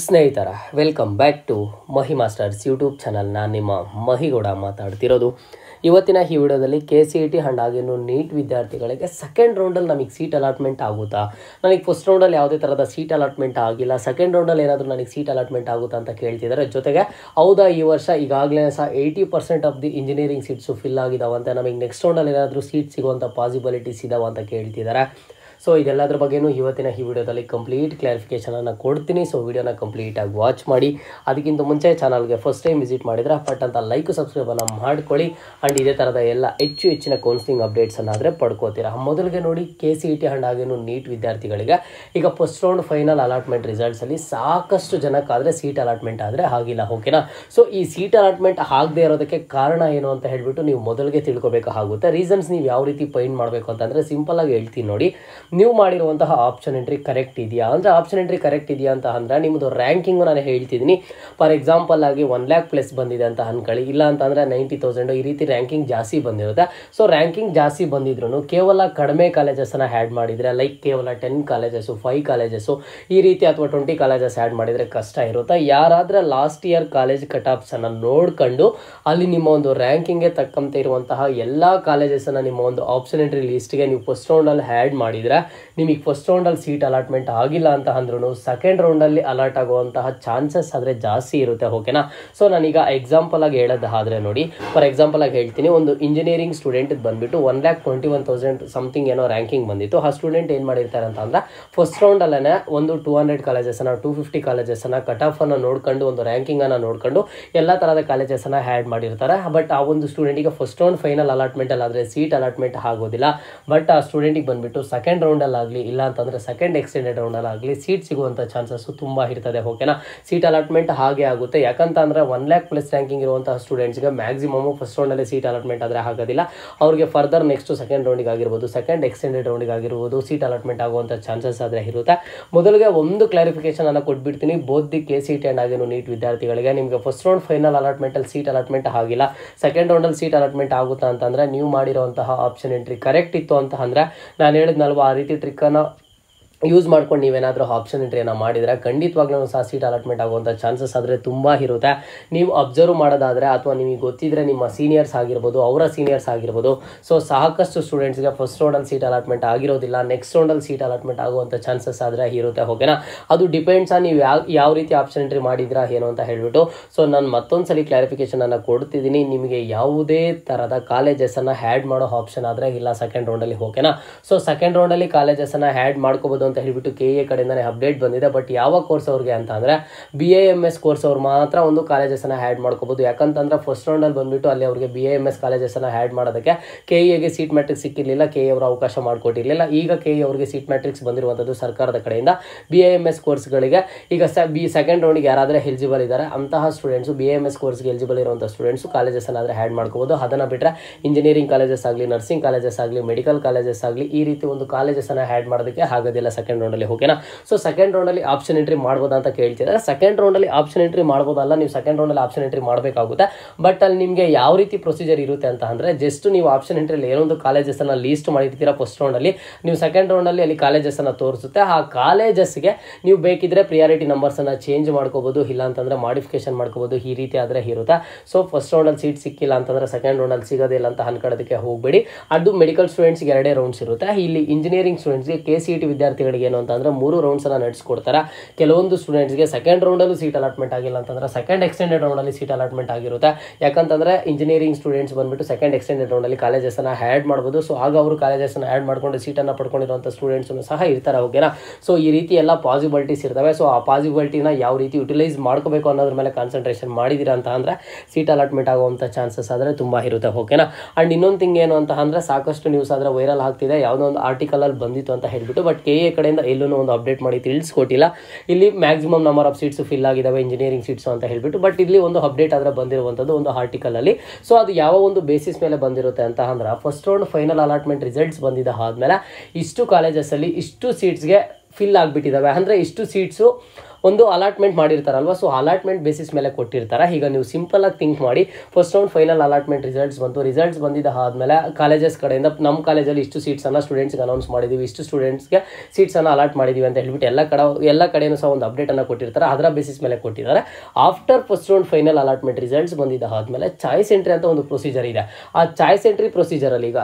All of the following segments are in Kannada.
ಸ್ನೇಹಿತರ welcome back to Mahi masters YouTube channel. ನಾನು ನಿಮ್ಮ ಮಹಿಗೌಡ ಮಾತಾಡ್ತಿರೋದು. ಇವತ್ತಿನ ಈ ವಿಡಿಯೋದಲ್ಲಿ KCET ಆ್ಯಂಡ್ ಹಾಗೇನು ನೀಟ್ ವಿದ್ಯಾರ್ಥಿಗಳಿಗೆ ಸೆಕೆಂಡ್ ರೌಂಡಲ್ಲಿ ನಮಗೆ ಸೀಟ್ ಅಲಾಟ್ಮೆಂಟ್ ಆಗುತ್ತಾ, ನನಗೆ ಫಸ್ಟ್ ರೌಂಡಲ್ಲಿ ಯಾವುದೇ ಥರದ ಸೀಟ್ ಅಲಾಟ್ಮೆಂಟ್ ಆಗಿಲ್ಲ, ಸೆಕೆಂಡ್ ರೌಂಡಲ್ಲಿ ಏನಾದರೂ ನನಗೆ ಸೀಟ್ ಅಲಾಟ್ಮೆಂಟ್ ಆಗುತ್ತಾ ಅಂತ ಕೇಳ್ತಿದ್ದಾರೆ. ಜೊತೆಗೆ ಹೌದಾ ಈ ವರ್ಷ ಈಗಾಗಲೇ ಸಹ 80% of the engineering seats fill ಆಗಿದಾವಂತೆ, ನಮಗೆ ನೆಕ್ಸ್ಟ್ ರೌಂಡಲ್ಲಿ ಏನಾದರೂ ಸೀಟ್ ಸಿಗುವಂಥ ಪಾಸಿಬಿಲಿಟೀಸ್ ಇದಾವ ಅಂತ ಕೇಳ್ತಿದ್ದಾರೆ. ಸೊ ಇದೆಲ್ಲದ್ರ ಬಗ್ಗೆಯೂ ಇವತ್ತಿನ ಈ ವಿಡಿಯೋದಲ್ಲಿ ಕಂಪ್ಲೀಟ್ ಕ್ಲಾರಿಫಿಕೇಷನನ್ನು ಕೊಡ್ತೀನಿ. ಸೊ ವಿಡಿಯೋನ ಕಂಪ್ಲೀಟಾಗಿ ವಾಚ್ ಮಾಡಿ. ಅದಕ್ಕಿಂತ ಮುಂಚೆ ಚಾನಲ್ಗೆ ಫಸ್ಟ್ ಟೈಮ್ ವಿಸಿಟ್ ಮಾಡಿದರೆ ಪಟ್ ಅಂತ ಲೈಕ್ ಸಬ್ಸ್ಕ್ರೈಬನ್ನು ಮಾಡ್ಕೊಳ್ಳಿ. ಆ್ಯಂಡ್ ಇದೇ ಥರದ ಎಲ್ಲ ಹೆಚ್ಚಿನ ಕೌನ್ಸಿಲಿಂಗ್ ಅಪ್ಡೇಟ್ಸನ್ನಾದರೆ ಪಡ್ಕೋತೀರಾ. ಮೊದಲಿಗೆ ನೋಡಿ, KCET ಆ್ಯಂಡ್ ಹಾಗೇನು ನೀಟ್ ವಿದ್ಯಾರ್ಥಿಗಳಿಗೆ ಈಗ ಫಸ್ಟ್ ರೌಂಡ್ ಫೈನಲ್ ಅಲಾಟ್ಮೆಂಟ್ ರಿಸಲ್ಟ್ಸಲ್ಲಿ ಸಾಕಷ್ಟು ಜನಕ್ಕಾದರೆ ಸೀಟ್ ಅಲಾಟ್ಮೆಂಟ್ ಆದರೆ ಆಗಿಲ್ಲ. ಓಕೆನಾ? ಸೊ ಈ ಸೀಟ್ ಅಲಾಟ್ಮೆಂಟ್ ಆಗದೆ ಇರೋದಕ್ಕೆ ಕಾರಣ ಏನು ಅಂತ ಹೇಳಿಬಿಟ್ಟು ನೀವು ಮೊದಲಿಗೆ ತಿಳ್ಕೊಬೇಕಾಗುತ್ತೆ. ರೀಸನ್ಸ್ ನೀವು ಯಾವ ರೀತಿ ಫೈಂಡ್ ಮಾಡಬೇಕು ಅಂತಂದರೆ ಸಿಂಪಲ್ಲಾಗಿ ಹೇಳ್ತೀನಿ ನೋಡಿ. ನೀವು ಮಾಡಿರುವಂತಹ ಆಪ್ಷನ್ ಎಂಟ್ರಿ ಕರೆಕ್ಟ್ ಇದೆಯಾ ಅಂದರೆ, ಆಪ್ಷನ್ ಎಂಟ್ರಿ ಕರೆಕ್ಟ್ ಇದೆಯಾ ಅಂತ ಅಂದರೆ ನಿಮ್ಮದು ರ್ಯಾಂಕಿಂಗು ನಾನು ಹೇಳ್ತಿದ್ದೀನಿ. ಫಾರ್ ಎಕ್ಸಾಂಪಲ್ ಆಗಿ 1 lakh ಪ್ಲಸ್ ಬಂದಿದೆ ಅಂತ ಅಂದ್ಕೊಳ್ಳಿ, ಇಲ್ಲ ಅಂತಂದರೆ 90,000 ಈ ರೀತಿ ರ್ಯಾಂಕಿಂಗ್ ಜಾಸ್ತಿ ಬಂದಿರುತ್ತೆ. ಸೊ ರ್ಯಾಂಕಿಂಗ್ ಜಾಸ್ತಿ ಬಂದಿದ್ರು ಕೇವಲ ಕಡಿಮೆ ಕಾಲೇಜಸನ್ನು ಆ್ಯಡ್ ಮಾಡಿದರೆ, ಲೈಕ್ ಕೇವಲ 10 ಕಾಲೇಜಸ್ಸು 5 ಕಾಲೇಜಸ್ಸು ಈ ರೀತಿ ಅಥವಾ 20 ಕಾಲೇಜಸ್ ಆ್ಯಡ್ ಮಾಡಿದರೆ ಕಷ್ಟ ಇರುತ್ತೆ. ಯಾರಾದರೆ ಲಾಸ್ಟ್ ಇಯರ್ ಕಾಲೇಜ್ ಕಟ್ ಆಫ್ಸನ್ನು ನೋಡ್ಕೊಂಡು ಅಲ್ಲಿ ನಿಮ್ಮ ಒಂದು ರ್ಯಾಂಕಿಂಗ್ಗೆ ತಕ್ಕಂತೆ ಇರುವಂತಹ ಎಲ್ಲ ಕಾಲೇಜಸನ್ನು ನಿಮ್ಮ ಒಂದು ಆಪ್ಷನ್ ಎಂಟ್ರಿ ಲಿಸ್ಟ್ಗೆ ನೀವು ಫಸ್ಟ್ ರೌಂಡಲ್ಲಿ ಆ್ಯಡ್ ಮಾಡಿದರೆ ನಿಮಗೆ ಫಸ್ಟ್ ರೌಂಡಲ್ಲಿ ಸೀಟ್ ಅಲಾಟ್ಮೆಂಟ್ ಆಗಿಲ್ಲ ಅಂತ ಅಂದ್ರೂ ಸೆಕೆಂಡ್ ರೌಂಡಲ್ಲಿ ಅಲಾಟ್ ಆಗುವಂತಹ ಚಾನ್ಸಸ್ ಆದರೆ ಜಾಸ್ತಿ ಇರುತ್ತೆ. ಓಕೆನಾ? ಸೊ ನಾನೀಗ ಎಕ್ಸಾಂಪಲ್ ಆಗಿ ಹೇಳೋದಾದರೆ ನೋಡಿ, ಫಾರ್ ಎಕ್ಸಾಂಪಲ್ ಆಗಿ ಹೇಳ್ತೀನಿ. ಒಂದು ಇಂಜಿನಿಯರಿಂಗ್ ಸ್ಟೂಡೆಂಟ್ ಬಂದುಬಿಟ್ಟು 1,21,000 ಸಮಥಿಂಗ್ ಏನೋ ರ್ಯಾಂಕಿಂಗ್ ಬಂದಿತ್ತು. ಆ ಸ್ಟೂಡೆಂಟ್ ಏನು ಮಾಡಿರ್ತಾರೆ ಅಂತಂದರೆ ಫಸ್ಟ್ ರೌಂಡಲ್ಲೇ ಒಂದು 200 ಕಾಲೇಜಸನ್ನು 250 ಕಾಲೇಜಸನ್ನು ಕಟ್ ಆಫನ್ನು ನೋಡ್ಕೊಂಡು ಒಂದು ರ್ಯಾಂಕಿಂಗನ್ನು ನೋಡ್ಕೊಂಡು ಎಲ್ಲ ಥರದ ಕಾಲೇಜಸನ್ನು ಆ್ಯಡ್ ಮಾಡಿರ್ತಾರೆ. ಬಟ್ ಆ ಒಂದು ಸ್ಟೂಡೆಂಟಿಗೆ ಫಸ್ಟ್ ರೌಂಡ್ ಫೈನಲ್ ಅಲಾಟ್ಮೆಂಟಲ್ಲಿ ಆದರೆ ಸೀಟ್ ಅಲಾಟ್ಮೆಂಟ್ ಆಗೋದಿಲ್ಲ. ಬಟ್ ಆ ಸ್ಟೂಡೆಂಟಿಗೆ ಬಂದುಬಿಟ್ಟು ಸೆಕೆಂಡ್ ರೌಂಡಲ್ಲಾಗಲಿ ಇಲ್ಲ ಅಂತಂದರೆ ಸೆಕೆಂಡ್ ಎಕ್ಸ್ಟೆಂಡೆಡ್ ರೌಂಡಲ್ಲಾಗಲಿ ಸೀಟ್ ಸಿಗುವಂಥ ಚಾನ್ಸಸ್ಸು ತುಂಬ ಇರ್ತದೆ. ಓಕೆನಾ? ಸೀಟ್ ಅಲಾಟ್ಮೆಂಟ್ ಹಾಗೆ ಆಗುತ್ತೆ. ಯಾಕಂತಂದರೆ 1 lakh ಪ್ಲಸ್ ರ್ಯಾಂಕಿಂಗ್ ಇರುವಂತಹ ಸ್ಟೂಡೆಂಟ್ಸ್ಗೆ ಮ್ಯಾಕ್ಸಿಮಮ್ ಫಸ್ಟ್ ರೌಂಡಲ್ಲಿ ಸೀಟ್ ಅಲಾಟ್ಮೆಂಟ್ ಆದರೆ ಆಗೋದಿಲ್ಲ. ಅವ್ರಿಗೆ ಫರ್ದರ್ ನೆಕ್ಸ್ಟ್ ಸೆಕೆಂಡ್ ರೌಂಡಿಗೆ ಆಗಿರ್ಬೋದು, ಸೆಕೆಂಡ್ ಎಕ್ಸ್ಟೆಂಡೆಡ್ ರೌಂಡಿಗೆ ಆಗಿರ್ಬೋದು ಸೀಟ್ ಅಲಾಟ್ಮೆಂಟ್ ಆಗುವಂಥ ಚಾನ್ಸಸ್ ಆದರೆ ಇರುತ್ತೆ. ಮೊದಲಿಗೆ ಒಂದು ಕ್ಲಾರಿಫಿಕೇಶನ್ ಅನ್ನು ಕೊಟ್ಬಿಡ್ತೀನಿ. ಬೋತ್ ದಿ KCET ಆ್ಯಂಡ್ ಹಾಗೇನು ನೀಟ್ ವಿದ್ಯಾರ್ಥಿಗಳಿಗೆ ನಿಮಗೆ ಫಸ್ಟ್ ರೌಂಡ್ ಫೈನಲ್ ಅಲಾಟ್ಮೆಂಟಲ್ಲಿ ಸೀಟ್ ಅಲಾಟ್ಮೆಂಟ್ ಆಗಿಲ್ಲ, ಸೆಕೆಂಡ್ ರೌಂಡಲ್ಲಿ ಸೀಟ್ ಅಲಾಟ್ಮೆಂಟ್ ಆಗುತ್ತಾ ಅಂತಂದರೆ ನೀವು ಮಾಡಿರುವಂತಹ ಆಪ್ಷನ್ ಎಂಟ್ರಿ ಕರೆಕ್ಟ್ ಇತ್ತು ಅಂತ ಅಂದರೆ, ನಾನು ಹೇಳಿದ್ನಲ್ವ ಆ ರೀತಿ ಟ್ರಿಕ್ಕನ್ನು ಯೂಸ್ ಮಾಡ್ಕೊಂಡು ನೀವೇನಾದರೂ ಆಪ್ಷನ್ ಎಂಟ್ರಿಯನ್ನು ಮಾಡಿದರೆ ಖಂಡಿತವಾಗ್ಲೂ ಸಹ ಸೀಟ್ ಅಲಾಟ್ಮೆಂಟ್ ಆಗುವಂಥ ಚಾನ್ಸಸ್ ಆದರೆ ತುಂಬ ಇರುತ್ತೆ. ನೀವು ಅಬ್ಸರ್ವ್ ಮಾಡೋದಾದರೆ ಅಥವಾ ನಿಮಗೆ ಗೊತ್ತಿದ್ದರೆ ನಿಮ್ಮ ಸೀನಿಯರ್ಸ್ ಆಗಿರ್ಬೋದು, ಅವರ ಸೀನಿಯರ್ಸ್ ಆಗಿರ್ಬೋದು, ಸೊ ಸಾಕಷ್ಟು ಸ್ಟೂಡೆಂಟ್ಸ್ಗೆ ಫಸ್ಟ್ ರೌಂಡಲ್ಲಿ ಸೀಟ್ ಅಲಾಟ್ಮೆಂಟ್ ಆಗಿರೋದಿಲ್ಲ, ನೆಕ್ಸ್ಟ್ ರೌಂಡಲ್ಲಿ ಸೀಟ್ ಅಲಾಟ್ಮೆಂಟ್ ಆಗುವಂಥ ಚಾನ್ಸಸ್ ಆದರೆ ಇರುತ್ತೆ. ಓಕೆನಾ? ಅದು ಡಿಪೆಂಡ್ಸ್ ಆನ್ ನೀವು ಯಾವ ರೀತಿ ಆಪ್ಷನ್ ಎಂಟ್ರಿ ಮಾಡಿದ್ರಾ ಏನು ಅಂತ ಹೇಳಿಬಿಟ್ಟು. ಸೊ ನಾನು ಮತ್ತೊಂದು ಸಲ ಕ್ಲಾರಿಫಿಕೇಷನನ್ನು ಕೊಡ್ತಿದ್ದೀನಿ. ನಿಮಗೆ ಯಾವುದೇ ಥರದ ಕಾಲೇಜಸನ್ನು ಆ್ಯಡ್ ಮಾಡೋ ಆಪ್ಷನ್ ಆದರೆ ಇಲ್ಲ ಸೆಕೆಂಡ್ ರೌಂಡಲ್ಲಿ. ಓಕೆನಾ? ಸೊ ಸೆಕೆಂಡ್ ರೌಂಡಲ್ಲಿ ಕಾಲೇಜಸನ್ನು ಆ್ಯಡ್ ಮಾಡ್ಕೋಬೋದು ಅಂತ ಹೇಳಿಬಿಟ್ಟು KA ಕಡೆಯಿಂದನೇ ಅಪ್ಡೇಟ್ ಬಂದಿದೆ. ಬಟ್ ಯಾವ ಕೋರ್ಸ್ ಅವ್ರಿಗೆ ಅಂತ ಅಂದರೆ BAMS ಕೋರ್ಸ್ ಅವ್ರು ಮಾತ್ರ ಒಂದು ಕಾಲೇಜಸನ್ನು ಆ್ಯಡ್ ಮಾಡ್ಕೋಬೋದು. ಯಾಕಂತಂದರೆ ಫಸ್ಟ್ ರೌಂಡಲ್ಲಿ ಬಂದುಬಿಟ್ಟು ಅಲ್ಲಿ ಅವರಿಗೆ BAMS ಕಾಲೇಜಸನ್ನು ಆ್ಯಡ್ ಮಾಡೋದಕ್ಕೆ KAಗೆ ಸೀಟ್ ಮ್ಯಾಟ್ರಿಕ್ಸ್ ಸಿಕ್ಕಿರಲಿಲ್ಲ, KA ಅವರು ಅವಕಾಶ ಮಾಡಿಕೊಟ್ಟಿರಲಿಲ್ಲ. ಈಗ KA ಅವರಿಗೆ ಸೀಟ್ ಮ್ಯಾಟ್ರಿಕ್ಸ್ ಬಂದಿರುವಂಥದ್ದು ಸರ್ಕಾರದ ಕಡೆಯಿಂದ. BAMS ಕೋರ್ಸ್ಗಳಿಗೆ ಈಗ ಸೆಕೆಂಡ್ ರೌಂಡಿಗೆ ಯಾರಾದರೆ ಎಲಿಜಿಬಲ್ ಇದ್ದಾರೆ ಅಂತಹ ಸ್ಟೂಡೆಂಟ್ಸು BAMS ಕೋರ್ಸ್ಗೆ ಎಲಿಜಿಬಲ್ ಇರುವಂಥ ಸ್ಟೂಡೆಂಟ್ಸು ಕಾಲೇಜಸನ್ನು ಆದರೆ ಆ್ಯಡ್ ಮಾಡ್ಕೋಬೋದು. ಅದನ್ನು ಬಿಟ್ಟರೆ ಇಂಜಿನಿಯರಿಂಗ್ ಕಾಲೇಜಸ್ ಆಗಲಿ, ನರ್ಸಿಂಗ್ ಕಾಲೇಜಸ್ ಆಗಲಿ, ಮೆಡಿಕಲ್ ಕಾಲೇಜಸ್ ಆಗಲಿ ಈ ರೀತಿ ಒಂದು ಕಾಲೇಜಸನ್ನು ಆ್ಯಡ್ ಮಾಡೋದಕ್ಕೆ ಆಗೋದಿಲ್ಲ ಸೆಕೆಂಡ್ ರೌಂಡಲ್ಲಿ. ಓಕೆನಾ? ಸೊ ಸೆಕೆಂಡ್ ರೌಂಡಲ್ಲಿ ಆಪ್ಷನ್ ಎಂಟ್ರಿ ಮಾಡ್ಬೋದಾ ಅಂತ ಕೇಳ್ತಿದ್ದಾರೆ. ಸೆಕೆಂಡ್ ರೌಂಡಲ್ಲಿ ಆಪ್ಷನ್ ಎಂಟ್ರಿ ಮಾಡ್ಬೋದಲ್ಲ, ನೀವು ಸೆಕೆಂಡ್ ರೌಂಡಲ್ಲಿ ಆಪ್ಷನ್ ಎಂಟ್ರಿ ಮಾಡಬೇಕಾಗುತ್ತೆ. ಬಟ್ ಅಲ್ಲಿ ನಿಮಗೆ ಯಾವ ರೀತಿ ಪ್ರೊಸೀಜರ್ ಇರುತ್ತೆ ಅಂತ ಅಂದರೆ, ಜಸ್ಟ್ ನೀವು ಆಪ್ಷನ್ ಎಂಟ್ರಿಯಲ್ಲಿ ಏನೊಂದು ಕಾಲೇಜಸನ್ನು ಲೀಸ್ಟ್ ಮಾಡಿರ್ತೀರಾ ಫಸ್ಟ್ ರೌಂಡಲ್ಲಿ, ನೀವು ಸೆಕೆಂಡ್ ರೌಂಡಲ್ಲಿ ಅಲ್ಲಿ ಕಾಲೇಜಸನ್ನು ತೋರಿಸುತ್ತೆ. ಆ ಕಾಲೇಜಸ್ಗೆ ನೀವು ಬೇಕಿದ್ರೆ ಪ್ರಿಯಾರಿಟಿ ನಂಬರ್ಸನ್ನು ಚೇಂಜ್ ಮಾಡ್ಕೋಬೋದು, ಇಲ್ಲ ಅಂತಂದರೆ ಮಾಡಿಫಿಕೇಶನ್ ಮಾಡ್ಕೋಬೋದು. ಈ ರೀತಿ ಆದರೆ ಇರುತ್ತೆ. ಸೊ ಫಸ್ಟ್ ರೌಂಡಲ್ಲಿ ಸೀಟ್ ಸಿಕ್ಕಿಲ್ಲ ಅಂತಂದರೆ ಸೆಕೆಂಡ್ ರೌಂಡಲ್ಲಿ ಸಿಗೋದಿಲ್ಲ ಅಂತ ಅನ್ಕೊಳ್ಳೋದಕ್ಕೆ ಹೋಗಬೇಡಿ. ಅದು ಮೆಡಿಕಲ್ ಸ್ಟೂಡೆಂಟ್ಸ್ಗೆ 2 ರೌಂಡ್ಸ್ ಇರುತ್ತೆ. ಇಲ್ಲಿ ಇಂಜಿನಿಯರಿಂಗ್ ಸ್ಟೂಡೆಂಟ್ಸ್ಗೆ KCET ವಿದ್ಯಾರ್ಥಿಗಳಿಗೆ ಏನು ಅಂತಂದರೆ 3 ರೌಂಡ್ಸನ್ನು ನಡೆಸ್ಕೊಡ್ತಾರೆ. ಕೆಲವೊಂದು ಸ್ಟೂಡೆಂಟ್ಸ್ಗೆ ಸೆಕೆಂಡ್ ರೌಂಡಲ್ಲೂ ಸೀಟ್ ಅಲಾಟ್ಮೆಂಟ್ ಆಗಿಲ್ಲ ಅಂತಂದರೆ ಸೆಕೆಂಡ್ ಎಕ್ಸ್ಟೆಂಡೆಡ್ ರೌಂಡಲ್ಲಿ ಸೀಟ್ ಅಲಾಟ್ಮೆಂಟ್ ಆಗಿರುತ್ತೆ. ಯಾಕಂತಂದರೆ ಇಂಜಿನಿಯರಿಂಗ್ ಸ್ಟೂಡೆಂಟ್ಸ್ ಬಂದುಬಿಟ್ಟು ಸೆಕೆಂಡ್ ಎಕ್ಸ್ಟೆಂಡೆಡ್ ರೌಂಡಲ್ಲಿ ಕಾಲೇಜಸನ್ನು ಆ್ಯಡ್ ಮಾಡ್ಬೋದು. ಸೊ ಆಗ ಅವರು ಕಾಲೇಜಸನ್ನು ಆ್ಯಡ್ ಮಾಡ್ಕೊಂಡು ಸೀಟನ್ನು ಪಡ್ಕೊಂಡಿರುವಂಥ ಸ್ಟೂಡೆಂಟ್ಸನ್ನು ಸಹ ಇರ್ತಾರೆ. ಓಕೆನಾ? ಸೊ ಈ ರೀತಿ ಎಲ್ಲ ಪಾಸಿಬಿಲಿಟೀಸ್ ಇರ್ತವೆ. ಸೊ ಆ ಪಾಸಿಬಿಲಿಟಿನ ಯಾವ ರೀತಿ ಯುಟಿಲೈಸ್ ಮಾಡ್ಕೋಬೇಕು ಅನ್ನೋದ್ರ ಮೇಲೆ ಕಾನ್ಸಂಟ್ರೇಷನ್ ಮಾಡಿದ್ದೀರಾ ಅಂತ ಅಂದರೆ ಸೀಟ್ ಅಲಾಟ್ಮೆಂಟ್ ಆಗುವಂಥ ಚಾನ್ಸಸ್ ಆದರೆ ತುಂಬ ಇರುತ್ತೆ. ಓಕೆನಾ? ಆ್ಯಂಡ್ ಇನ್ನೊಂದು ಥಿಂಗ್ ಏನು ಅಂತ ಅಂದರೆ, ಸಾಕಷ್ಟು ನ್ಯೂಸ್ ಆದರೆ ವೈರಲ್ ಆಗ್ತಿದೆ, ಯಾವುದೋ ಒಂದು ಆರ್ಟಿಕಲಲ್ಲಿ ಬಂದಿತ್ತು ಅಂತ ಹೇಳಿಬಿಟ್ಟು. ಬಟ್ KA ಕಡೆಯಿಂದ ಎಲ್ಲೂ ಒಂದು ಅಪ್ಡೇಟ್ ಮಾಡಿ ತಿಳಿಸ್ಕೊಟ್ಟಿಲ್ಲ. ಇಲ್ಲಿ maximum number of seats fill ಆಗಿದ್ದಾವೆ ಇಂಜಿನಿಯರಿಂಗ್ ಸೀಟ್ಸು ಅಂತ ಹೇಳಿಬಿಟ್ಟು. ಬಟ್ ಇಲ್ಲಿ ಒಂದು ಅಪ್ಡೇಟ್ ಆದರೆ ಬಂದಿರುವಂಥದ್ದು ಒಂದು ಆರ್ಟಿಕಲಲ್ಲಿ. ಸೊ ಅದು ಯಾವ ಒಂದು ಬೇಸಿಸ್ ಮೇಲೆ ಬಂದಿರುತ್ತೆ ಅಂತ ಅಂದ್ರೆ, first round final allotment results ಬಂದಿದ್ದ ಆದಮೇಲೆ ಇಷ್ಟು ಕಾಲೇಜಸಲ್ಲಿ ಇಷ್ಟು ಸೀಟ್ಸ್ಗೆ ಫಿಲ್ ಆಗಿಬಿಟ್ಟಿದ್ದಾವೆ, ಅಂದರೆ ಇಷ್ಟು ಸೀಟ್ಸು ಒಂದು ಅಲಾಟ್ಮೆಂಟ್ ಮಾಡಿರ್ತಾರಲ್ವ, ಸೊ ಅಲಾಟ್ಮೆಂಟ್ ಬೇಸಿಸ್ ಮೇಲೆ ಕೊಟ್ಟಿರ್ತಾರೆ. ಈಗ ನೀವು ಸಿಂಪಲ್ ಆಗಿ ಥಿಂಕ್ ಮಾಡಿ, first round final allotment results ಬಂತು. ರಿಸಲ್ಟ್ಸ್ ಬಂದಿದ್ದ ಆದಮೇಲೆ ಕಾಲೇಜಸ್ ಕಡೆಯಿಂದ ನಮ್ಮ ಕಾಲೇಜಲ್ಲಿ ಇಷ್ಟು ಸೀಟ್ಸನ್ನು ಸ್ಟೂಡೆಂಟ್ಸ್ಗೆ ಅನೌನ್ಸ್ ಮಾಡಿದ್ದೀವಿ, ಇಷ್ಟು ಸ್ಟೂಡೆಂಟ್ಸ್ಗೆ ಸೀಟ್ಸನ್ನು ಅಲಾಟ್ ಮಾಡಿದ್ದೀವಿ ಅಂತ ಹೇಳ್ಬಿಟ್ಟು ಎಲ್ಲ ಕಡೆಯೂ ಸಹ ಒಂದು ಅಪ್ಡೇಟನ್ನು ಕೊಟ್ಟಿರ್ತಾರೆ. ಅದರ ಬೇಸಿಸ್ ಮೇಲೆ ಕೊಟ್ಟಿದ್ದಾರೆ. After first round final allotment results ಬಂದಿದ್ದ ಆದಮೇಲೆ ಚಾಯ್ಸ್ ಎಂಟ್ರಿ ಅಂತ ಒಂದು ಪ್ರೊಸೀಜರ್ ಇದೆ. ಆ ಚಾಯ್ಸ್ ಎಂಟ್ರಿ ಪ್ರೊಸೀಜರಲ್ಲಿ ಈಗ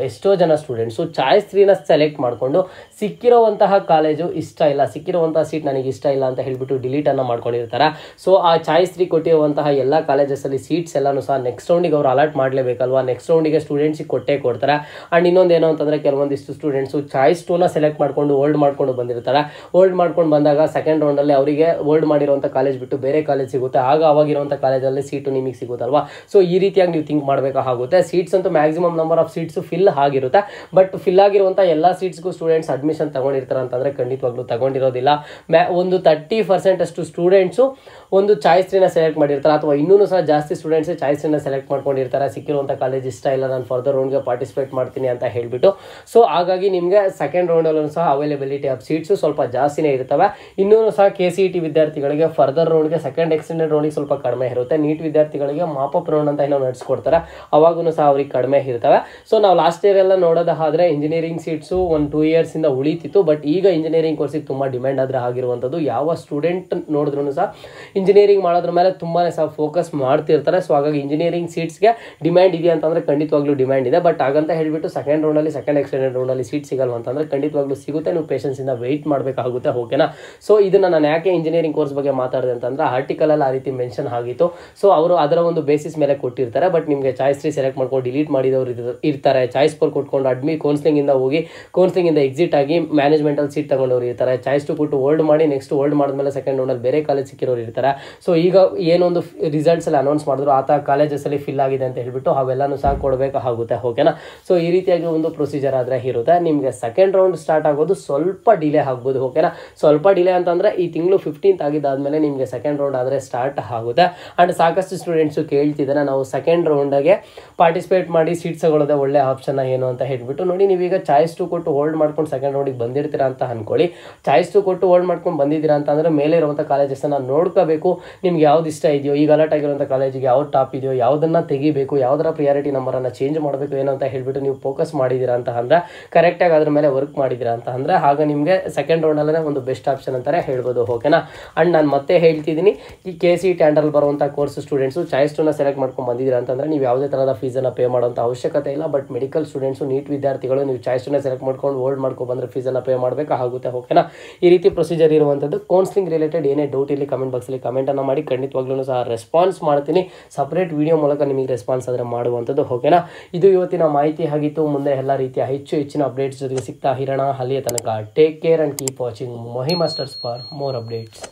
ಎಷ್ಟೋ ಜನ ಸ್ಟೂಡೆಂಟ್ಸು ಚಾಯ್ಸ್ 3ನ ಸೆಲೆಕ್ಟ್ ಮಾಡಿಕೊಂಡು ಸಿಕ್ಕಿರುವಂತಹ ಕಾಲೇಜು ಇಷ್ಟ ಇಲ್ಲ, ಸಿಕ್ಕಿರುವಂತಹ ಸೀಟ್ ನನಗೆ ಇಷ್ಟ ಇಲ್ಲ ಅಂತ ಹೇಳ್ಬಿಟ್ಟು ಡಿಲೀಟನ್ನು ಮಾಡ್ಕೊಂಡಿರ್ತಾರೆ. ಸೊ ಆ ಚಾಯ್ಸ್ 3 ಕೊಟ್ಟಿರುವಂತಹ ಎಲ್ಲ ಕಾಲೇಜಸಲ್ಲಿ ಸೀಟ್ಸ್ ಎಲ್ಲನೂ ಸಹ ನೆಕ್ಸ್ಟ್ ರೌಂಡಿಗೆ ಅವ್ರು ಅಲಾಟ್ ಮಾಡಲೇಬೇಕಲ್ವಾ, ನೆಕ್ಸ್ಟ್ ರೌಂಡಿಗೆ ಸ್ಟೂಡೆಂಟ್ಸಿಗೆ ಕೊಟ್ಟೇ ಕೊಡ್ತಾರೆ. ಆ್ಯಂಡ್ ಇನ್ನೊಂದೇನು ಅಂತಂದರೆ ಕೆಲವೊಂದಿಷ್ಟು ಸ್ಟೂಡೆಂಟ್ಸು ಚಾಯ್ಸ್ 2ನ ಸೆಲೆಕ್ಟ್ ಮಾಡಿಕೊಂಡು ಹೋಲ್ಡ್ ಮಾಡ್ಕೊಂಡು ಬಂದಿರ್ತಾರೆ. ಹೋಲ್ಡ್ ಮಾಡ್ಕೊಂಡು ಬಂದಾಗ ಸೆಕೆಂಡ್ ರೌಂಡಲ್ಲಿ ಅವರಿಗೆ ಹೋಲ್ಡ್ ಮಾಡಿರುವಂಥ ಕಾಲೇಜ್ ಬಿಟ್ಟು ಬೇರೆ ಕಾಲೇಜ್ ಸಿಗುತ್ತೆ, ಆಗ ಅವಾಗಿರುವಂಥ ಕಾಲೇಜಲ್ಲಿ ಸೀಟು ನಿಮಗೆ ಸಿಗುತ್ತಲ್ವಾ. ಸೊ ಈ ರೀತಿಯಾಗಿ ನೀವು ಥಿಂಕ್ ಮಾಡಬೇಕಾಗುತ್ತೆ. ಸೀಟ್ಸ್ ಅಂತೂ maximum number of seats fill ಆಗಿರುತ್ತೆ, ಬಟ್ ಫಿಲ್ ಆಗಿರುವಂಥ ಎಲ್ಲ ಸೀಟ್ಸ್ಗೂ ಸ್ಟೂಡೆಂಟ್ಸ್ ಅಡ್ಮಿಷನ್ ತಗೊಂಡಿರ್ತಾರೆ ಅಂತಂದರೆ ಖಂಡಿತವಾಗ್ಲೂ ತಗೊಂಡಿರೋದಿಲ್ಲ. ಒಂದು 30% ಅಷ್ಟು ಸ್ಟೂಡೆಂಟ್ಸು ಒಂದು ಚಾಯ್ಸ್ 3ನ ಸೆಲೆಕ್ಟ್ ಮಾಡಿರ್ತಾರೆ, ಅಥವಾ ಇನ್ನೂ ಸಹ ಜಾಸ್ತಿ ಸ್ಟೂಡೆಂಟ್ಸ್ ಚಾಯ್ಸ್ 3ನ ಸೆಲೆಕ್ಟ್ ಮಾಡ್ಕೊಂಡಿರ್ತಾರೆ. ಸಿಕ್ಕಿರುವಂಥ ಕಾಲೇಜ್ ಇಷ್ಟ ಇಲ್ಲ, ನಾನು ಫರ್ದರ್ ರೌಂಡ್ಗೆ ಪಾರ್ಟಿಸಿಪೇಟ್ ಮಾಡ್ತೀನಿ ಅಂತ ಹೇಳಿಬಿಟ್ಟು. ಸೊ ಹಾಗಾಗಿ ನಿಮಗೆ ಸೆಕೆಂಡ್ ರೌಂಡಲ್ಲೂ ಸಹ ಅವೈಲೇಬಿಲಿಟಿ ಆಫ್ ಸೀಟ್ಸು ಸ್ವಲ್ಪ ಜಾಸ್ತಿನೇ ಇರ್ತವೆ. ಇನ್ನೂ ಸಹ KCET ವಿದ್ಯಾರ್ಥಿಗಳಿಗೆ ಫರ್ದರ್ ರೌಂಡ್ಗೆ ಸೆಕೆಂಡ್ ಎಕ್ಸ್ಟೆಂಡೆಡ್ ರೌಂಡಿಗೆ ಸ್ವಲ್ಪ ಕಡಿಮೆ ಇರುತ್ತೆ. ನೀಟ್ ವಿದ್ಯಾರ್ಥಿಗಳಿಗೆ ಮಾಪಪ್ ರೌಂಡ್ ಅಂತ ಏನೋ ನಡೆಸ್ಕೊಡ್ತಾರೆ, ಅವಾಗೂ ಸಹ ಅವ್ರಿಗೆ ಕಡಿಮೆ ಇರ್ತವೆ. ಸೊ ನಾವು ಲಾಸ್ಟ್ ಇಯರ್ ಎಲ್ಲ ನೋಡೋದಾದರೆ ಇಂಜಿನಿಯರಿಂಗ್ ಸೀಟ್ಸು 1-2 ಇಯರ್ಸಿಂದ ಉಳಿತಿತ್ತು, ಬಟ್ ಈಗ ಇಂಜಿನಿಯರಿಂಗ್ ಕೋರ್ಸಿಗೆ ತುಂಬ ಡಿಮ್ಯಾಂಡ್ ಆದರೆ ಆಗಿರುವಂಥದ್ದು. ಯಾವ ಸ್ಟೂಡೆಂಟ್ ನೋಡಿದ್ರೂ ಸಹ ಇಂಜಿನಿಯರಿಂಗ್ ಮಾಡೋದ್ರ ಮೇಲೆ ತುಂಬಾ ಸಹ ಫೋಕಸ್ ಮಾಡ್ತಿರ್ತಾರೆ. ಸೊ ಹಾಗಾಗಿ ಇಂಜಿನಿಯರಿಂಗ್ ಸೀಟ್ಸ್ಗೆ ಡಿಮ್ಯಾಂಡ್ ಇದೆ ಅಂತಂದರೆ ಖಂಡಿತವಾಗ್ಲೂ ಡಿಮ್ಯಾಂಡ್ ಇದೆ. ಬಟ್ ಹಾಗಂತ ಹೇಳಿಬಿಟ್ಟು ಸೆಕೆಂಡ್ ರೌಂಡಲ್ಲಿ ಸೆಕೆಂಡ್ ಎಕ್ಸ್ಟೆಂಡೆಡ್ ರೌಂಡಲ್ಲಿ ಸೀಟ್ ಸಿಗಲ್ವ ಅಂತಂದರೆ ಖಂಡಿತವಾಗ್ಲೂ ಸಿಗುತ್ತೆ, ನೀವು ಪೇಷನ್ಸಿಂದ ವೆಯ್ಟ್ ಮಾಡಬೇಕಾಗುತ್ತೆ. ಓಕೆನಾ. ಸೊ ಇದನ್ನು ನಾನು ಯಾಕೆ ಇಂಜಿನಿಯರಿಂಗ್ ಕೋರ್ಸ್ ಬಗ್ಗೆ ಮಾತಾಡಿದೆ ಅಂತಂದರೆ ಆರ್ಟಿಕಲಲ್ಲಿ ಆ ರೀತಿ ಮೆನ್ಷನ್ ಆಗಿತ್ತು. ಸೊ ಅವರು ಅದರ ಒಂದು ಬೇಸಿಸ್ ಮೇಲೆ ಕೊಟ್ಟಿರ್ತಾರೆ. ಬಟ್ ನಿಮಗೆ ಚಾಯ್ಸ್ 3 ಸೆಲೆಕ್ಟ್ ಮಾಡ್ಕೊಂಡು ಡಿಲೀಟ್ ಮಾಡಿದವರು ಇರ್ತಾರೆ, ಚಾಯ್ಸ್ 4 ಕೊಟ್ಕೊಂಡು ಕೌನ್ಸಿಲಿಂಗಿಂದ ಹೋಗಿ ಕೌನ್ಸಿಲಿಂಗಿಂದ ಎಕ್ಸಿಟ್ ಆಗಿ ಮ್ಯಾನೇಜ್ಮೆಂಟಲ್ಲಿ ಸೀಟ್ ತಗೊಂಡವ್ರು ಇರ್ತಾರೆ, ಚಾಯ್ಸ್ 2 ಕೊಟ್ಟು ಹೋಲ್ಡ್ ಮಾಡಿ ನೆಕ್ಸ್ಟ್ ಹೋಲ್ಡ್ ಮಾಡಿದ್ಮೇಲೆ ಸೆಕೆಂಡ್ ರೌಂಡಲ್ಲಿ ಬೇರೆ ಕಾಲೇಜ್ ಸಿಕ್ಕಿರೋರು ಇರ್ತಾರೆ. ಸೊ ಈಗ ಏನೊಂದು ರಿಸಲ್ಟ್ಸಲ್ಲಿ ಅನೌನ್ಸ್ ಮಾಡಿದ್ರು ಆತ ಕಾಲೇಜಸಲ್ಲಿ ಫಿಲ್ ಆಗಿದೆ ಅಂತ ಹೇಳ್ಬಿಟ್ಟು ಅವೆಲ್ಲನೂ ಸಹ ಕೊಡಬೇಕಾಗುತ್ತೆ. ಓಕೆನಾ. ಸೊ ಈ ರೀತಿಯಾಗಿ ಒಂದು ಪ್ರೊಸೀಜರ್ ಆದರೆ ಇರುತ್ತೆ. ನಿಮಗೆ ಸೆಕೆಂಡ್ ರೌಂಡ್ ಸ್ಟಾರ್ಟ್ ಆಗೋದು ಸ್ವಲ್ಪ ಡಿಲೇ ಆಗ್ಬೋದು. ಓಕೆನಾ. ಸ್ವಲ್ಪ ಡಿಲೇ ಅಂತಂದರೆ ಈ ತಿಂಗಳು 15th ಆಗಿದ್ದಾದಮೇಲೆ ನಿಮಗೆ ಸೆಕೆಂಡ್ ರೌಂಡ್ ಆದರೆ ಸ್ಟಾರ್ಟ್ ಆಗುತ್ತೆ. ಆ್ಯಂಡ್ ಸಾಕಷ್ಟು ಸ್ಟೂಡೆಂಟ್ಸು ಕೇಳ್ತಿದ್ದಾರೆ ನಾವು ಸೆಕೆಂಡ್ ರೌಂಡಿಗೆ ಪಾರ್ಟಿಸಿಪೇಟ್ ಮಾಡಿ ಸೀಟ್ ತಗೊಳ್ಳೋದೇ ಒಳ್ಳೆ ಆಪ್ಷನ್ ಏನು ಅಂತ ಹೇಳ್ಬಿಟ್ಟು. ನೋಡಿ, ನೀವೀಗ ಚಾಯ್ಸ್ 2 ಕೊಟ್ಟು ಹೋಲ್ಡ್ ಮಾಡ್ಕೊಂಡು ಸೆಕೆಂಡ್ ರೌಂಡಿಗೆ ಬಂದಿರ್ತೀರಾ ಅಂತ ಅನ್ಕೊಳ್ಳಿ. ಚಾಯ್ಸ್ 2 ಕೊಟ್ಟು ಹೋಲ್ಡ್ ಮಾಡ್ಕೊಂಡು ಬಂದಿದ್ದೀರಾ ಅಂತಂದರೆ ಮೇಲೆ ಇರುವಂಥ ಕಾಲೇಜಸ್ಸನ್ನು ನೋಡ್ಕೋಬೇಕು. ನಿಮ್ಗೆ ಯಾವ್ದು ಇಷ್ಟ ಇದೆಯೋ, ಈಗ ಅಲರ್ಟ್ ಆಗಿರುವಂಥ ಕಾಲೇಜಿಗೆ ಯಾವ್ದು ಟಾಪ್ ಇದೆಯೋ, ಯಾವುದನ್ನು ತೆಗಿಬೇಕು, ಯಾವುದರ ಪ್ರಿಯಾರಿಟಿ ನಂಬರನ್ನು ಚೇಂಜ್ ಮಾಡಬೇಕು ಏನು ಅಂತ ಹೇಳ್ಬಿಟ್ಟು ನೀವು ಫೋಕಸ್ ಮಾಡಿದ್ದೀರಾ ಅಂತ ಅಂದರೆ, ಕರೆಕ್ಟಾಗಿ ಅದ್ರ ಮೇಲೆ ವರ್ಕ್ ಮಾಡಿದ್ದೀರಾ ಅಂತ ಅಂದರೆ, ಆಗ ನಿಮಗೆ ಸೆಕೆಂಡ್ ರೌಂಡಲ್ಲೇ ಒಂದು ಬೆಸ್ಟ್ ಆಪ್ಷನ್ ಅಂತಾರೆ ಹೇಳ್ಬೋದು. ಓಕೆನಾ. ಆ್ಯಂಡ್ ನಾನು ಮತ್ತೆ ಹೇಳ್ತಿದ್ದೀನಿ, ಈ KCET ಅಂಡರಲ್ಲಿ ಬರುವಂಥ ಕೋರ್ಸ್ ಸ್ಟೂಡೆಂಟ್ಸು ಚಾಯ್ಸ್ 2ನ ಸೆಲೆಕ್ಟ್ ಮಾಡ್ಕೊಂಡು ಬಂದಿದ್ದೀರಾ ಅಂತಂದರೆ ನೀವು ಯಾವುದೇ ಥರದ ಫೀಸನ್ನು ಪೇ ಮಾಡೋಂಥ ಅವಶ್ಯಕತೆ ಇಲ್ಲ. ಬಟ್ ಮೆಡಿಕಲ್ ಸ್ಟೂಡೆಂಟ್ಸು, ನೀಟ್ ವಿದ್ಯಾರ್ಥಿಗಳು ನೀವು ಚಾಯ್ಸ್ 2ನ ಸೆಲೆಕ್ಟ್ ಮಾಡ್ಕೊಂಡು ಹೋಲ್ಡ್ ಮಾಡ್ಕೊಂಡು ಬಂದರೆ ಫೀಸನ್ನು ಪೇ ಮಾಡಬೇಕಾಗುತ್ತೆ. ಓಕೆನಾ. ಈ ರೀತಿ ಪ್ರೊಸೀಜರ್ ಇರುವಂಥದ್ದು. ಕೌನ್ಸಿಲಿಂಗ್ ರಿಲೇಟೆಡ್ ಏನೇ ಡೌಟ್ ಇಲ್ಲಿ ಕಮೆಂಟ್ ಬಾಕ್ಸಲ್ಲಿ ಕಮೆಂಟನ್ನು ಮಾಡಿ, ಖಂಡಿತವಾಗ್ಲೂ ಸಹ ರೆಸ್ಪಾನ್ಸ್ ಮಾಡ್ತೀನಿ. ಸಪ್ರೇಟ್ ವಿಡಿಯೋ ಮೂಲಕ ನಿಮಗೆ ರೆಸ್ಪಾನ್ಸ್ ಆದರೆ ಮಾಡುವಂಥದ್ದು. ಓಕೆನಾ. ಇದು ಇವತ್ತಿನ ಮಾಹಿತಿ ಆಗಿತ್ತು. ಮುಂದೆ ಎಲ್ಲ ರೀತಿಯ ಹೆಚ್ಚಿನ ಅಪ್ಡೇಟ್ಸ್ ಜೊತೆಗೆ ಸಿಗ್ತಾ ಇರೋಣ. ಅಲ್ಲಿಯ ತನಕ take care and keep watching Mahi masters for more updates.